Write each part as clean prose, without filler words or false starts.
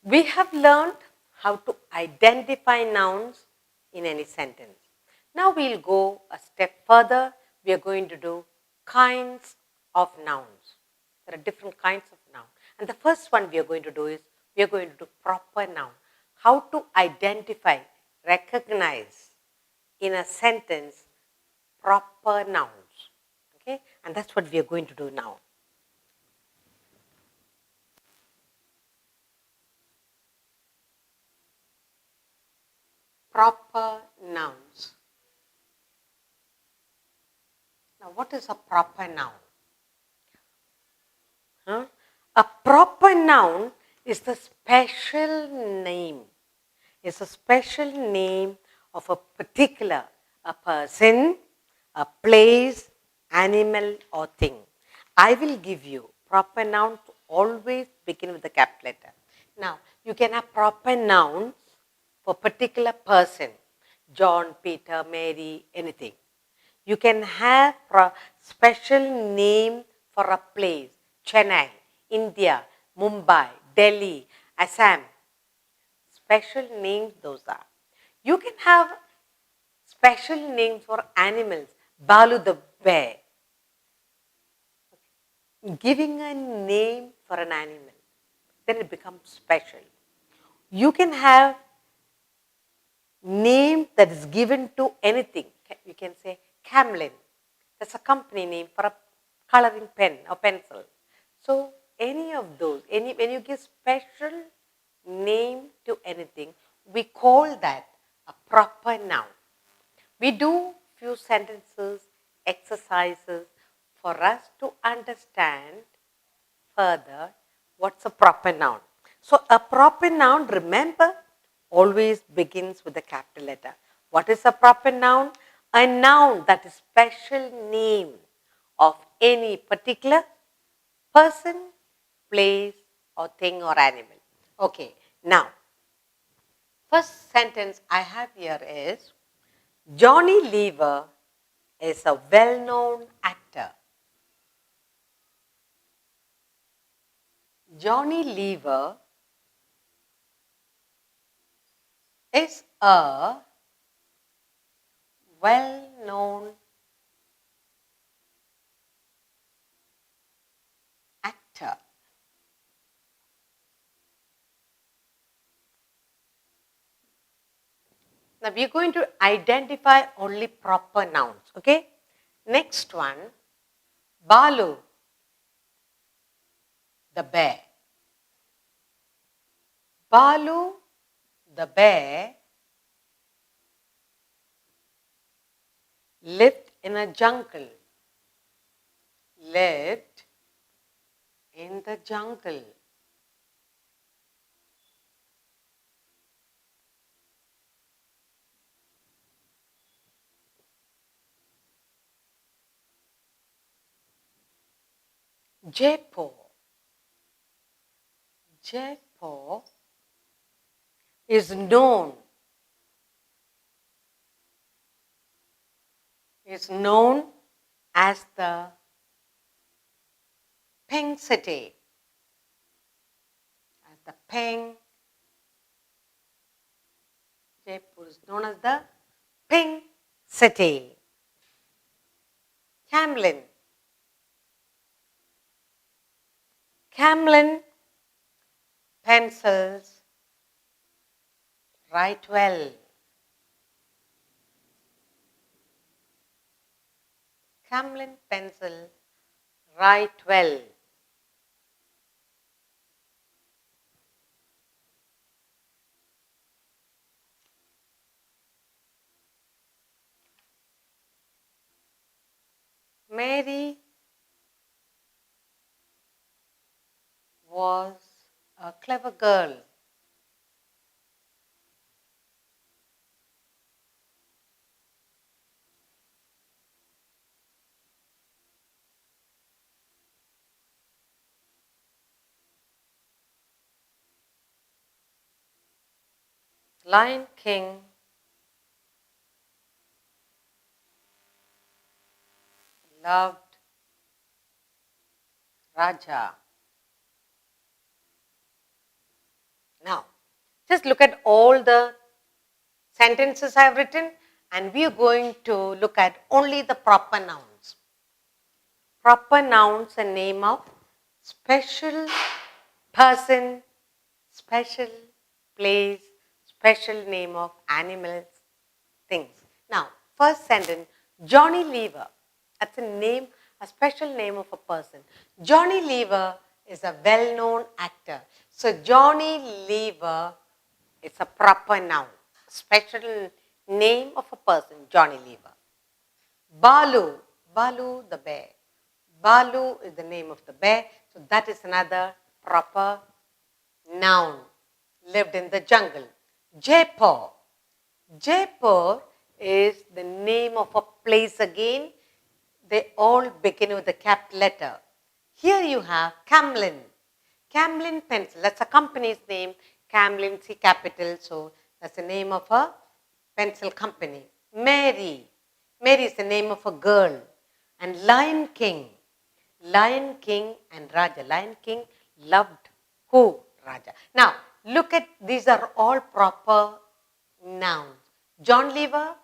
We have learned how to identify nouns in any sentence. Now we'll go a step further. We are going to do kinds of nouns. There are different kinds of nouns. And the first one we are going to do is we are going to do proper noun. How to identify, recognize in a sentence proper nouns. Okay? And that's what we are going to do now. Proper nouns. Now, what is a proper noun? Huh? A proper noun is the special name. It's a special name of a particular, a person, a place, animal or thing. I will give you proper nouns always begin with the capital letter. Now, you can have proper nouns for particular person, John, Peter, Mary, anything. You can have a special name for a place, Chennai, India, Mumbai, Delhi, Assam. Special names those are. You can have special names for animals, Balu the bear. Giving a name for an animal, then it becomes special. You can have name that is given to anything. You can say Camlin. That's a company name for a coloring pen or pencil. So any of those, when you give special name to anything, we call that a proper noun. We do few sentences, exercises for us to understand further what's a proper noun. So a proper noun, remember, always begins with a capital letter. What is a proper noun? A noun that is special name of any particular person, place, or thing or animal. Okay, now, first sentence I have here is Johnny Lever is a well-known actor. Johnny Lever is a well-known actor. Now we are going to identify only proper nouns. Okay. Next one, Balu, the bear. Balu, the bear, lived in a jungle. Lived in the jungle. Jaipur. Jaipur is known as the Pink City. As the Pink. Jaipur is known as the Pink City. Camlin. Camlin pencils write well. Camlin pencil write well. Mary was a clever girl. Lion King loved Raja. Now, just look at all the sentences I have written, and we are going to look at only the proper nouns. Proper nouns, a name of special person, special place, special name of animals, things. Now, first sentence, Johnny Lever. That's a name, a special name of a person. Johnny Lever is a well-known actor. So, Johnny Lever is a proper noun, special name of a person, Johnny Lever. Balu, Balu the bear. Balu is the name of the bear, so that is another proper noun. Lived in the jungle. Jaipur. Jaipur is the name of a place again. They all begin with the capital letter. Here you have Camlin. Camlin Pencil, that's a company's name. Camlin, C capital, so that's the name of a pencil company. Mary. Mary is the name of a girl. And Lion King. Lion King and Raja. Lion King loved who? Raja. Now, look at, these are all proper nouns. John Lever,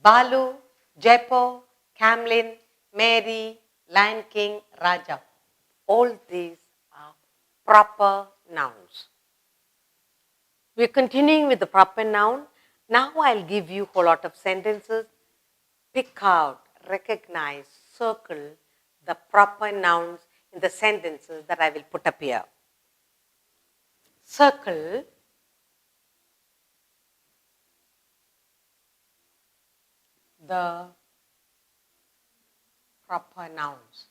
Balu, Jaipur, Camlin, Mary, Lion King, Raja. All these are proper nouns. We are continuing with the proper noun. Now I'll give you a whole lot of sentences. Pick out, recognize, circle the proper nouns in the sentences that I will put up here. Circle the proper nouns.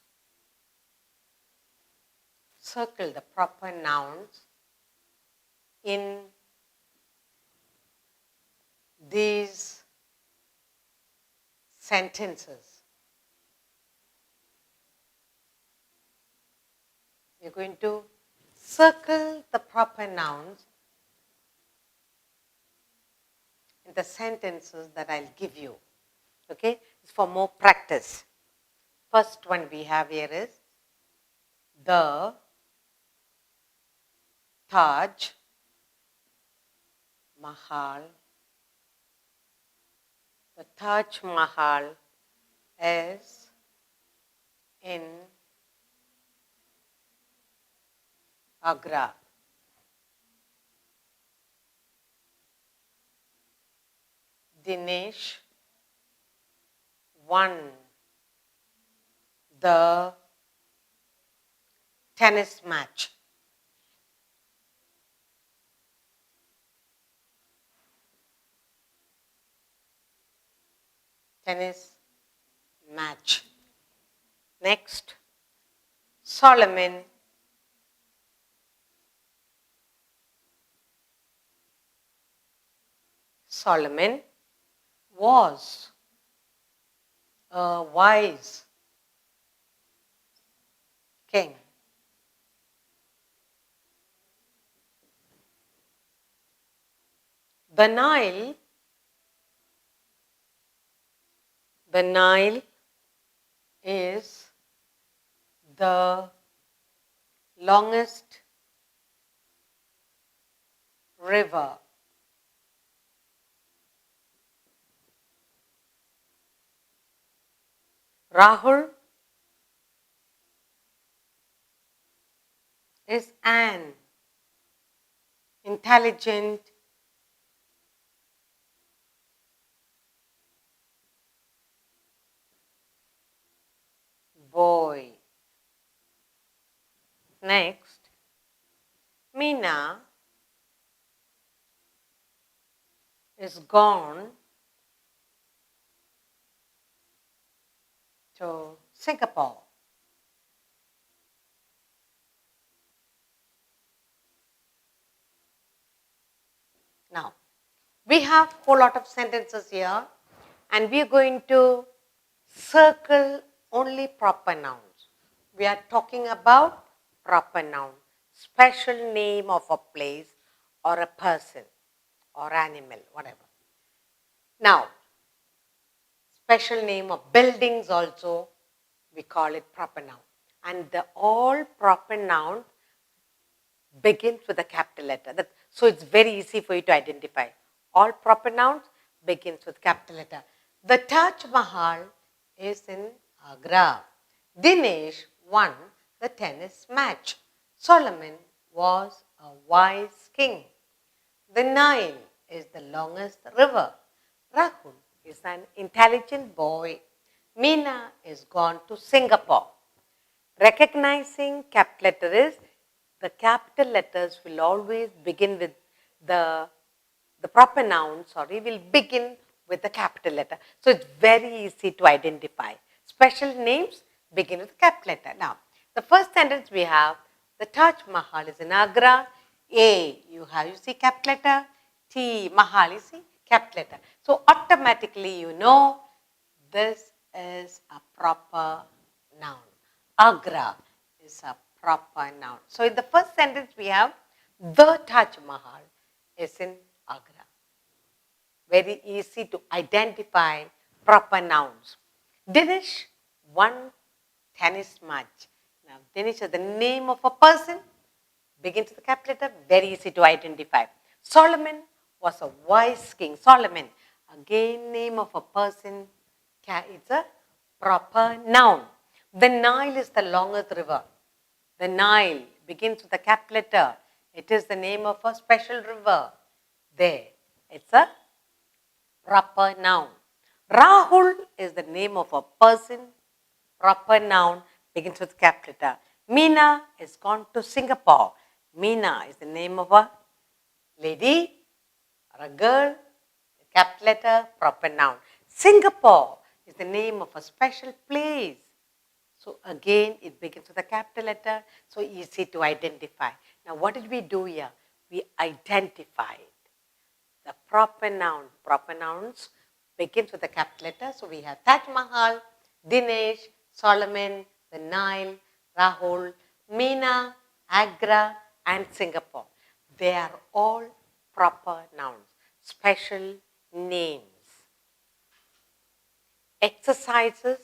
Circle the proper nouns in these sentences. You're going to circle the proper nouns in the sentences that I'll give you. Okay? It's for more practice. First one we have here is the Taj Mahal. The Taj Mahal is in Agra. Dinesh won the tennis match. Tennis match. Next, Solomon was a wise king. The Nile is the longest river. Rahul is an intelligent boy. Next, Meena is gone to Singapore. Now, we have a whole lot of sentences here, and we are going to circle only proper nouns. We are talking about proper noun, special name of a place or a person or animal, whatever. Now, special name of buildings also, we call it proper noun. And the all proper noun begins with a capital letter. That So it's very easy for you to identify. All proper nouns begins with capital letter. The Taj Mahal is in Agra. Dinesh won the tennis match. Solomon was a wise king. The Nile is the longest river. Rahul is an intelligent boy. Meena is gone to Singapore. Recognizing capital letter is the capital letters will always begin with the proper noun, will begin with the capital letter. So it's very easy to identify. Special names begin with capital letter. Now, the first sentence we have, the Taj Mahal is in Agra. A, you see capital letter. T, Mahal, you see capital letter. So automatically you know this is a proper noun. Agra is a proper noun. So in the first sentence we have, the Taj Mahal is in Agra. Very easy to identify proper nouns. Dinesh won tennis match. Now, Dinesh is the name of a person, begins with the capital letter, very easy to identify. Solomon was a wise king. Solomon, again, name of a person, it's a proper noun. The Nile is the longest river. The Nile begins with a capital letter. It is the name of a special river. There, it's a proper noun. Rahul is the name of a person, proper noun, begins with capital letter. Meena is gone to Singapore. Meena is the name of a lady or a girl, capital letter, proper noun. Singapore is the name of a special place. So again, it begins with a capital letter, so easy to identify. Now, what did we do here? We identified the proper noun. Proper nouns begins with a capital letter. So we have Taj Mahal, Dinesh, Solomon, the Nile, Rahul, Meena, Agra, and Singapore. They are all proper nouns, special names. Exercises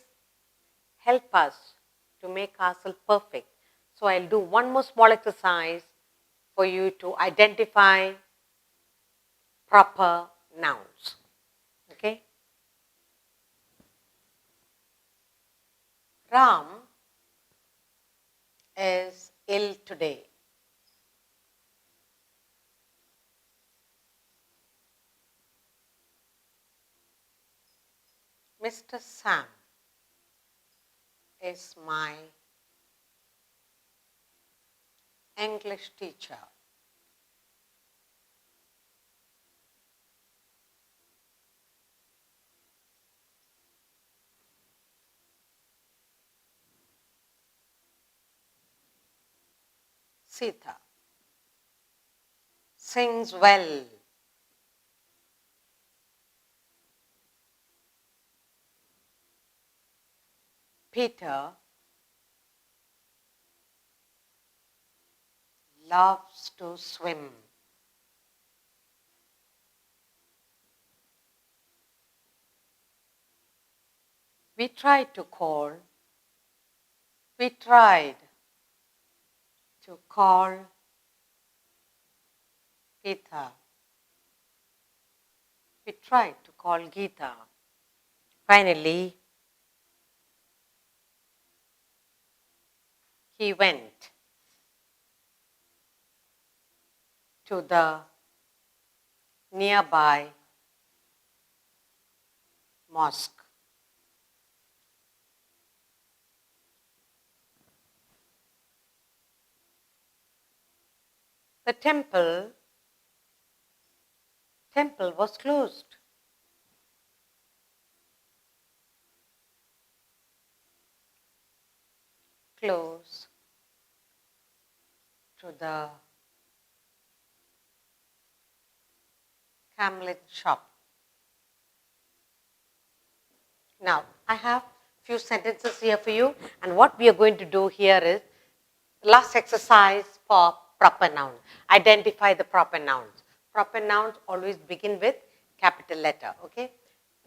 help us to make ourselves perfect. So I'll do one more small exercise for you to identify proper nouns. Okay? Ram is ill today. Mr. Sam is my English teacher. Sita sings well. Peter loves to swim. We tried to call Peter. We tried to call Geeta. Finally, he went to the nearby mosque. The temple was closed. Close to the Camlet shop. Now, I have few sentences here for you, and what we are going to do here is last exercise for proper noun. Identify the proper nouns. Proper nouns always begin with capital letter, okay?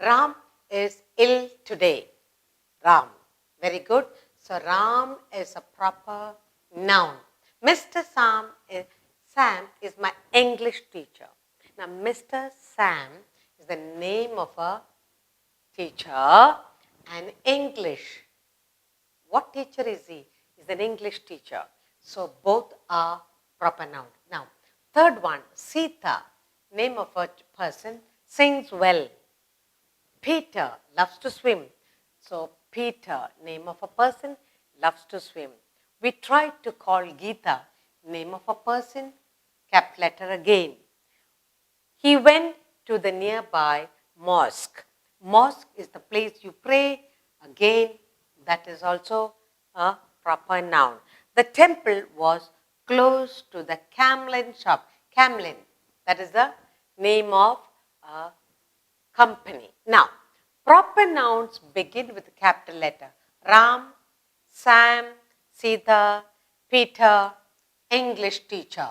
Ram is ill today. Ram. Very good. So, Ram is a proper noun. Mr. Sam is my English teacher. Now, Mr. Sam is the name of a teacher, and English. What teacher is he? He's an English teacher. So both are proper noun. Now, third one, Sita, name of a person, sings well. Peter loves to swim. So Peter, name of a person, loves to swim. We tried to call Geeta, name of a person, cap letter again. He went to the nearby mosque. Mosque is the place you pray. Again, that is also a proper noun. The temple was close to the Camlin shop. Camlin, that is the name of a company. Now, proper nouns begin with a capital letter. Ram, Sam, Sita, Peter, English teacher,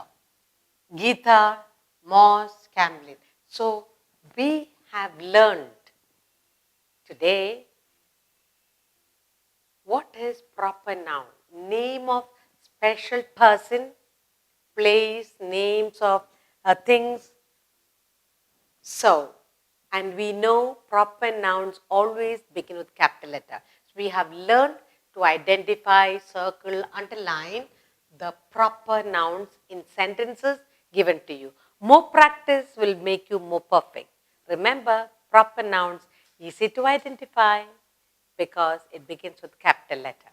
Geeta, Moss, Camlin. So, we have learned today what is proper noun. Name of special person, place, names of things. So, and we know proper nouns always begin with capital letter. So, we have learned to identify, circle, underline the proper nouns in sentences given to you. More practice will make you more perfect. Remember, proper nouns easy to identify because it begins with capital letter.